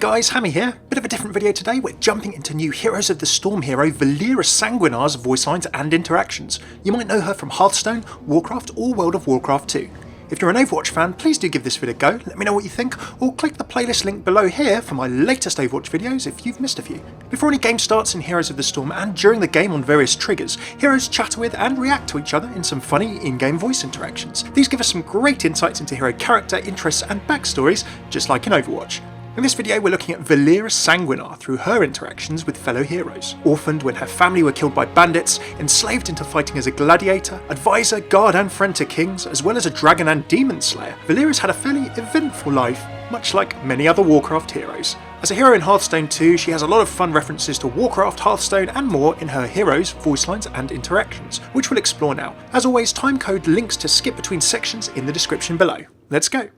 guys, Hammeh here. Bit of a different video today. We're jumping into new Heroes of the Storm hero Valeera Sanguinar's voice lines and interactions. You might know her from Hearthstone, Warcraft or World of Warcraft 2. If you're an Overwatch fan, please do give this video a go, let me know what you think, or click the playlist link below here for my latest Overwatch videos if you've missed a few. Before any game starts in Heroes of the Storm and during the game on various triggers, heroes chat with and react to each other in some funny in-game voice interactions. These give us some great insights into hero character, interests and backstories, just like in Overwatch. In this video we're looking at Valeera Sanguinar through her interactions with fellow heroes. Orphaned when her family were killed by bandits, enslaved into fighting as a gladiator, advisor, guard and friend to kings, as well as a dragon and demon slayer, Valeera's had a fairly eventful life, much like many other Warcraft heroes. As a hero in Hearthstone 2, she has a lot of fun references to Warcraft, Hearthstone and more in her heroes, voice lines and interactions, which we'll explore now. As always, timecode links to skip between sections in the description below. Let's go!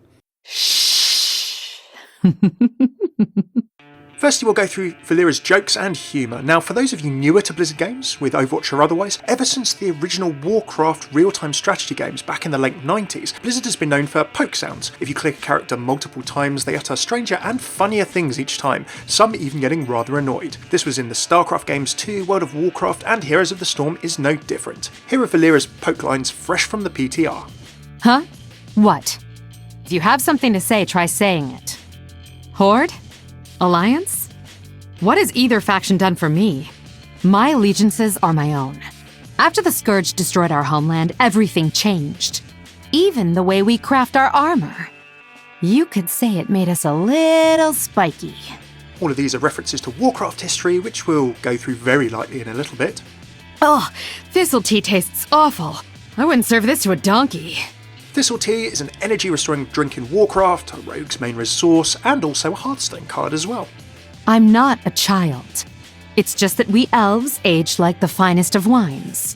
Firstly, we'll go through Valeera's jokes and humour. Now, for those of you newer to Blizzard games, with Overwatch or otherwise, ever since the original Warcraft real-time strategy games back in the late 90s, Blizzard has been known for poke sounds. If you click a character multiple times, they utter stranger and funnier things each time, some even getting rather annoyed. This was in the StarCraft games too, World of Warcraft, and Heroes of the Storm is no different. Here are Valeera's poke lines fresh from the PTR. Huh? What? If you have something to say, try saying it. Horde? Alliance? What has either faction done for me? My allegiances are my own. After the Scourge destroyed our homeland, everything changed. Even the way we craft our armor. You could say it made us a little spiky. All of these are references to Warcraft history, which we'll go through very lightly in a little bit. Oh, thistle tea tastes awful. I wouldn't serve this to a donkey. Thistle tea is an energy restoring drink in Warcraft, a rogue's main resource, and also a Hearthstone card as well. I'm not a child. It's just that we elves age like the finest of wines.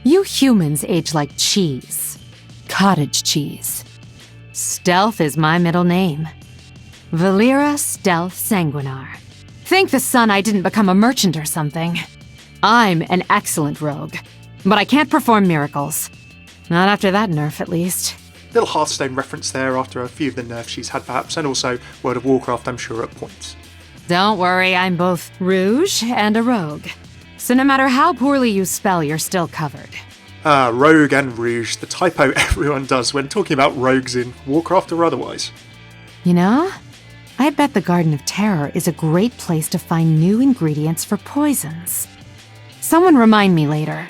You humans age like cheese. Cottage cheese. Stealth is my middle name. Valeera Stealth Sanguinar. Thank the sun I didn't become a merchant or something. I'm an excellent rogue, but I can't perform miracles. Not after that nerf, at least. Little Hearthstone reference there after a few of the nerfs she's had perhaps, and also World of Warcraft I'm sure at points. Don't worry, I'm both rouge and a rogue. So no matter how poorly you spell, you're still covered. Rogue and rouge, the typo everyone does when talking about rogues in Warcraft or otherwise. You know, I bet the Garden of Terror is a great place to find new ingredients for poisons. Someone remind me later.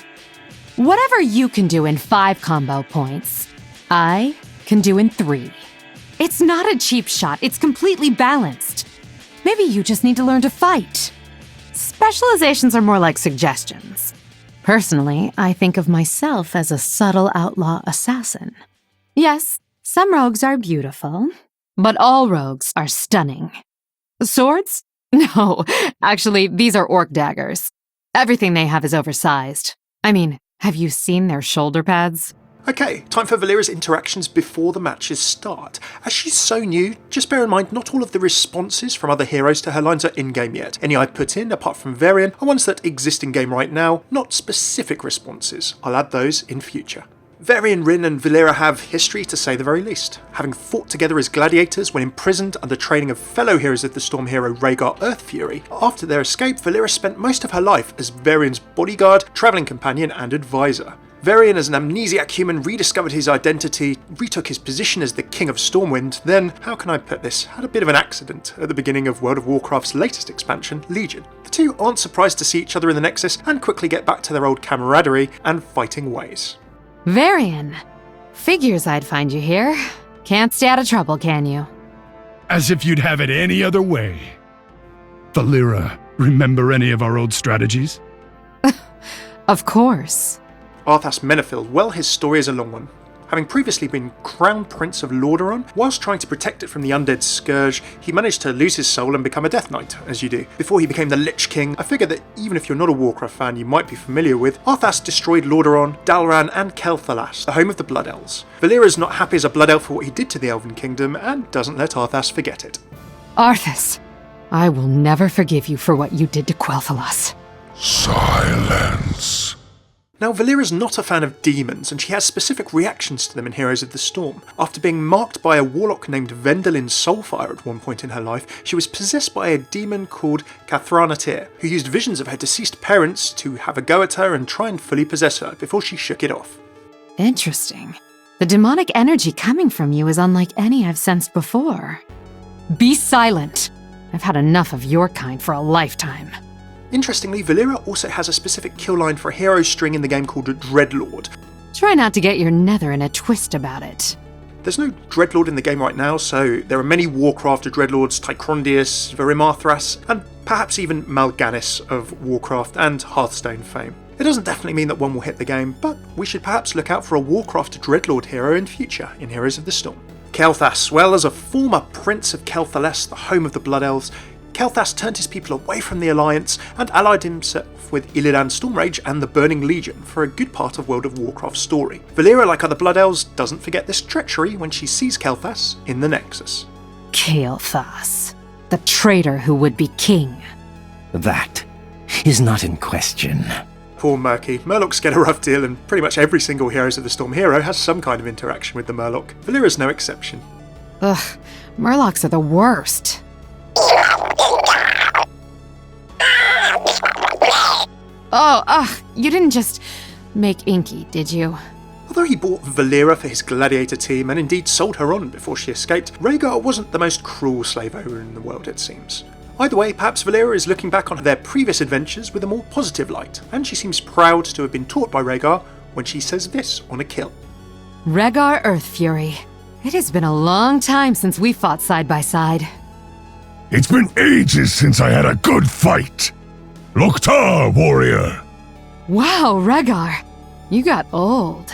Whatever you can do in 5 combo points, I can do in 3. It's not a cheap shot, it's completely balanced. Maybe you just need to learn to fight. Specializations are more like suggestions. Personally, I think of myself as a subtle outlaw assassin. Yes, some rogues are beautiful, but all rogues are stunning. Swords? No, actually, these are orc daggers. Everything they have is oversized. I mean, have you seen their shoulder pads? Okay, time for Valeera's interactions before the matches start. As she's so new, just bear in mind not all of the responses from other heroes to her lines are in-game yet. Any I put in, apart from VARIAN, are ones that exist in-game right now, not specific responses. I'll add those in future. WRYNN and Valeera have history to say the very least, having fought together as gladiators when imprisoned under training of fellow Heroes of the Storm hero REXXAR Earthfury. After their escape, Valeera spent most of her life as VARIAN's bodyguard, travelling companion and advisor. VARIAN as an amnesiac human rediscovered his identity, retook his position as the King of Stormwind, then, how can I put this, had a bit of an accident at the beginning of World of Warcraft's latest expansion, Legion. The two aren't surprised to see each other in the Nexus and quickly get back to their old camaraderie and fighting ways. VARIAN. Figures I'd find you here. Can't stay out of trouble, can you? As if you'd have it any other way. Valeera, remember any of our old strategies? Of course. ARTHAS Menethil, well, his story is a long one. Having previously been Crown Prince of Lordaeron, whilst trying to protect it from the undead scourge, he managed to lose his soul and become a Death Knight, as you do. Before he became the Lich King, I figure that even if you're not a Warcraft fan you might be familiar with, ARTHAS destroyed Lordaeron, Dalaran and KAELTHAS, the home of the Blood Elves. Valeera's not happy as a Blood Elf for what he did to the Elven Kingdom, and doesn't let ARTHAS forget it. ARTHAS, I will never forgive you for what you did to KAELTHAS. Silence. Now, Valeera's not a fan of demons, and she has specific reactions to them in Heroes of the Storm. After being marked by a warlock named Vendalin Soulfire at one point in her life, she was possessed by a demon called Cathranatir, who used visions of her deceased parents to have a go at her and try and fully possess her before she shook it off. Interesting. The demonic energy coming from you is unlike any I've sensed before. Be silent. I've had enough of your kind for a lifetime. Interestingly, Valeera also has a specific kill line for a hero string in the game called Dreadlord. Try not to get your nether in a twist about it. There's no Dreadlord in the game right now, so there are many Warcraft Dreadlords, Tychrondius, ARTHAS, and perhaps even Mal'Ganis of Warcraft and Hearthstone fame. It doesn't definitely mean that one will hit the game, but we should perhaps look out for a Warcraft Dreadlord hero in future in Heroes of the Storm. KAELTHAS. Well, as a former Prince of KAELTHAS, the home of the Blood Elves, KAELTHAS turned his people away from the Alliance and allied himself with Illidan Stormrage and the Burning Legion for a good part of World of Warcraft's story. Valeera, like other Blood Elves, doesn't forget this treachery when she sees KAELTHAS in the Nexus. KAELTHAS, the traitor who would be king. That is not in question. Poor Murky. Murlocs get a rough deal, and pretty much every single Heroes of the Storm hero has some kind of interaction with the Murloc. Valeera's no exception. Ugh, Murlocs are the worst. Oh, you didn't just make Inky, did you? Although he bought Valeera for his gladiator team and indeed sold her on before she escaped, Rhaegar wasn't the most cruel slave owner in the world, it seems. Either way, perhaps Valeera is looking back on their previous adventures with a more positive light, and she seems proud to have been taught by Rhaegar when she says this on a kill. Rhaegar Earthfury. It has been a long time since we fought side by side. It's been ages since I had a good fight. Lok'tar, warrior! Wow, Rhaegar. You got old.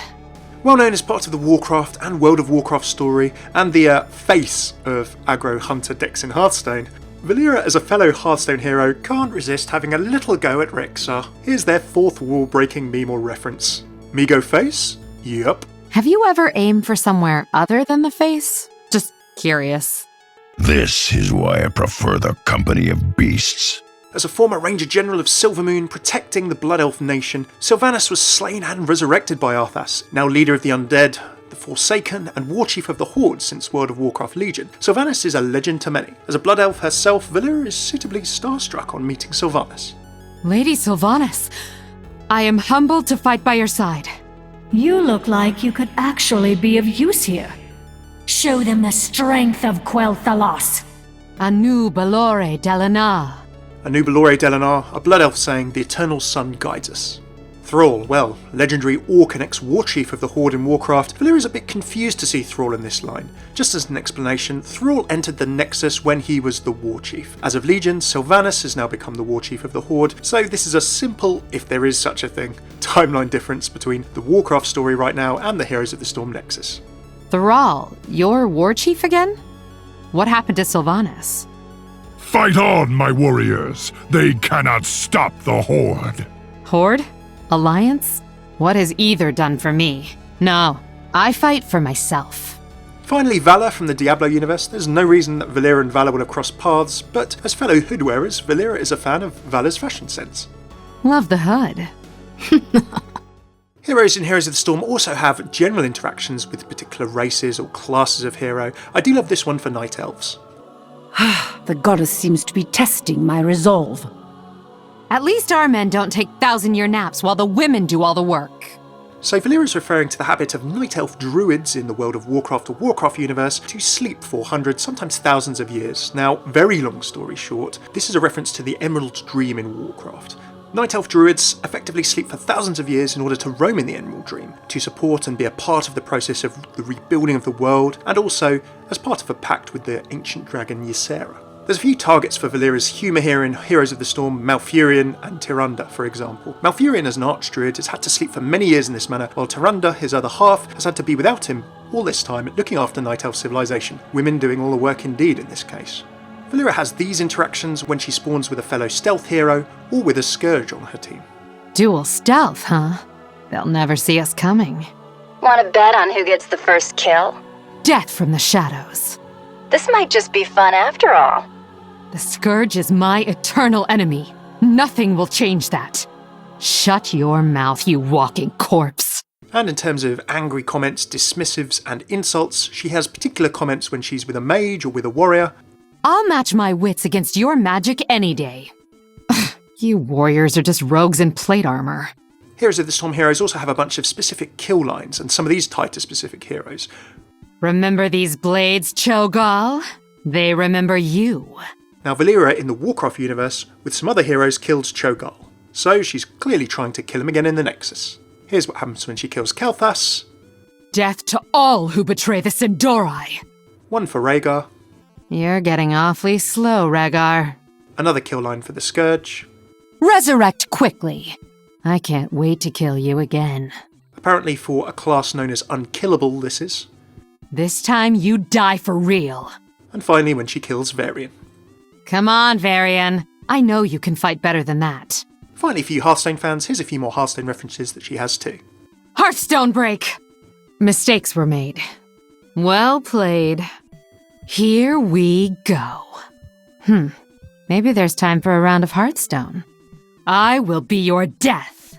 Well known as part of the Warcraft and World of Warcraft story, and the face of aggro hunter decks in Hearthstone, Valeera as a fellow Hearthstone hero can't resist having a little go at REXXAR. Here's their fourth wall-breaking meme or reference. Me go face? Yup. Have you ever aimed for somewhere other than the face? Just curious. This is why I prefer the company of beasts. As a former Ranger General of Silvermoon protecting the Blood Elf nation, Sylvannas was slain and resurrected by ARTHAS, now leader of the undead, the Forsaken, and Warchief of the Horde since World of Warcraft Legion. Sylvannas is a legend to many. As a Blood Elf herself, Valeera is suitably starstruck on meeting Sylvannas. Lady Sylvannas, I am humbled to fight by your side. You look like you could actually be of use here. Show them the strength of KAELTHAS. Anu Balore Delanar. Anu Balore Delanar, a Blood Elf saying, "The Eternal Sun guides us." Thrall, well, legendary Orc and ex-Warchief of the Horde in Warcraft, Valeera's a bit confused to see Thrall in this line. Just as an explanation, Thrall entered the Nexus when he was the Warchief. As of Legion, Sylvannas has now become the Warchief of the Horde, so this is a simple, if there is such a thing, timeline difference between the Warcraft story right now and the Heroes of the Storm Nexus. Thrall, you're Warchief again? What happened to Sylvannas? Fight on, my warriors! They cannot stop the Horde! Horde? Alliance? What has either done for me? No, I fight for myself. Finally, VALLA from the Diablo universe. There's no reason that Valeera and VALLA would have crossed paths, but as fellow hood wearers, Valeera is a fan of VALLA's fashion sense. Love the hood. Heroes in Heroes of the Storm also have general interactions with particular races or classes of hero. I do love this one for Night Elves. The goddess seems to be testing my resolve. At least our men don't take 1,000-year naps while the women do all the work. So Valeera is referring to the habit of Night Elf druids in the World of Warcraft or Warcraft universe to sleep for hundreds, sometimes thousands of years. Now, very long story short, this is a reference to the Emerald Dream in Warcraft. Night Elf druids effectively sleep for thousands of years in order to roam in the Emerald Dream, to support and be a part of the process of the rebuilding of the world, and also as part of a pact with the ancient dragon Ysera. There's a few targets for Valeera's humour here in Heroes of the Storm, Malfurion and Tyrande, for example. Malfurion as an archdruid has had to sleep for many years in this manner, while Tyrande, his other half, has had to be without him all this time, looking after Night Elf civilization, women doing all the work indeed in this case. Valeera has these interactions when she spawns with a fellow stealth hero, or with a Scourge on her team. Dual stealth, huh? They'll never see us coming. Want to bet on who gets the first kill? Death from the shadows. This might just be fun after all. The Scourge is my eternal enemy. Nothing will change that. Shut your mouth, you walking corpse. And in terms of angry comments, dismissives, and insults, she has particular comments when she's with a mage or with a warrior. I'll match my wits against your magic any day. You warriors are just rogues in plate armor. Heroes of the Storm heroes also have a bunch of specific kill lines, and some of these tie to specific heroes. Remember these blades, Cho'Gall? They remember you. Now Valeera in the Warcraft universe, with some other heroes, killed Cho'Gall, so she's clearly trying to kill him again in the Nexus. Here's what happens when she kills KAELTHAS. Death to all who betray the Sindori. One for REXXAR. You're getting awfully slow, REXXAR. Another kill line for the Scourge. Resurrect quickly. I can't wait to kill you again. Apparently for a class known as Unkillable, this is. This time you die for real. And finally when she kills VARIAN. Come on, VARIAN. I know you can fight better than that. Finally for you Hearthstone fans, here's a few more Hearthstone references that she has too. Hearthstone break! Mistakes were made. Well played. Here we go. Maybe there's time for a round of Hearthstone. I will be your death.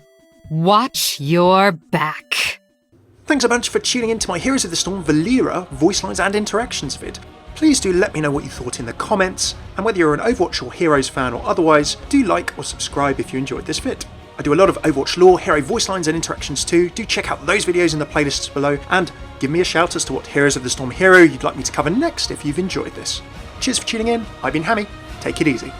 Watch your back. Thanks a bunch for tuning in to my Heroes of the Storm Valeera voice lines and interactions vid. Please do let me know what you thought in the comments, and whether you're an Overwatch or Heroes fan or otherwise, do like or subscribe if you enjoyed this vid. I do a lot of Overwatch lore, hero voice lines and interactions too. Do check out those videos in the playlists below, and give me a shout as to what Heroes of the Storm hero you'd like me to cover next if you've enjoyed this. Cheers for tuning in, I've been Hammeh, take it easy.